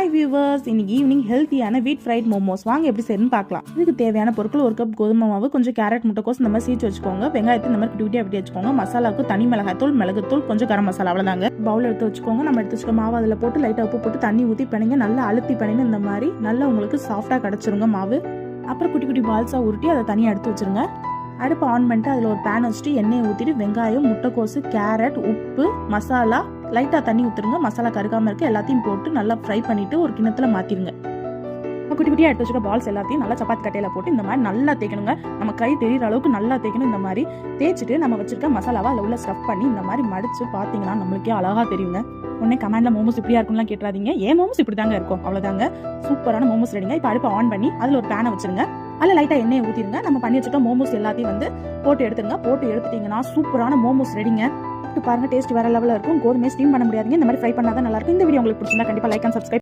Hi viewers, இன்னைக்கு evening ஹெல்த்தியான வீட் ஃப்ரைட் மோமோஸ் வாங்க எப்படி செய்யணும்னு பார்க்கலாம். இதுக்கு தேவையான பொருட்கள் 1 கப் கோதுமை மாவு, கொஞ்சம் கேரட், முட்டைக்கோஸ் இந்த மாதிரி சீச்சு வச்சுக்கோங்க. வெங்காயத்தை இந்த மாதிரி குட்டி வெட்டி வச்சுக்கோங்க. மசாலாவுக்கு தனி மிளகாய்த்தூள், மிளகுத்தூள், கொஞ்சம் கரம் மசாலா, அவ்வளோதாங்க. பவுல் எடுத்து வச்சுக்கோங்க. நம்ம எடுத்து வச்சுக்க மாவு அதில் போட்டு லைட்டாக உப்பு போட்டு தண்ணி ஊற்றி பிணைங்க. நல்லா அழுத்தி பிணைங்க. இந்த மாதிரி நல்லா உங்களுக்கு சாஃப்டாக கிடச்சிருங்க மாவு. அப்புறம் குட்டி குட்டி பால்ஸாக உருட்டி அதை தனியாக எடுத்து வச்சுருங்க. அடுப்பு ஆன் பண்ணிட்டு அதில் ஒரு பேன் வச்சுட்டு எண்ணெயை ஊற்றிட்டு வெங்காயம், முட்டைக்கோசு, கேரட், உப்பு, மசாலா, லைட்டாக தண்ணி ஊற்றுருங்க. மசாலா கருகாமல் இருக்க எல்லாத்தையும் போட்டு நல்லா ஃப்ரை பண்ணிவிட்டு ஒரு கிண்ணத்தில் மாற்றிடுங்க. குட்டி குட்டியாக எடுத்து வச்சுக்க பால்ஸ் எல்லாத்தையும் நல்லா சப்பாத்தி கட்டையில் போட்டு இந்த மாதிரி நல்லா தேய்க்கணுங்க. நம்ம கை தெரிகிற அளவுக்கு நல்லா தேய்க்கணும். இந்த மாதிரி தேய்ச்சிட்டு நம்ம வச்சிருக்க மசாலாவை அதில் உள்ள ஸ்டஃப் பண்ணி இந்த மாதிரி மடித்து பார்த்தீங்கன்னா நம்மளுக்கே அழகாக தெரியுங்க. உடனே கமெண்ட்ல மோமோஸ் இப்படியா இருக்கும்லாம் கேட்டுறாதீங்க. ஏன் மோமோஸ் இப்படி தாங்க இருக்கும், அவ்வளோதாங்க. சூப்பரான மோமோஸ் ரெடிங்க. இப்போ அடுப்பை ஆன் பண்ணி அதில் ஒரு பேனை வச்சுருங்க. அதில் லைட்டாக எண்ணெயை ஊற்றிடுங்க. நம்ம பண்ணி வச்சுக்க மோமோஸ் எல்லாத்தையும் வந்து போட்டு எடுத்துருங்க. போட்டு எடுத்துட்டிங்கன்னா சூப்பரான மோமோஸ் ரெடிங்க. பாருங்க, டேஸ்ட் வேற லெவலில் இருக்கும். கோதுமை ஸ்டீம் பண்ண முடியாதுங்க. இந்த மாதிரி ஃப்ரை பண்ணாதான் நல்லா இருக்கும். இந்த வீடியோ உங்களுக்கு பிடிச்சிருந்தா கண்டிப்பாக லைக் அண்ட் சப்ஸ்கிரைப்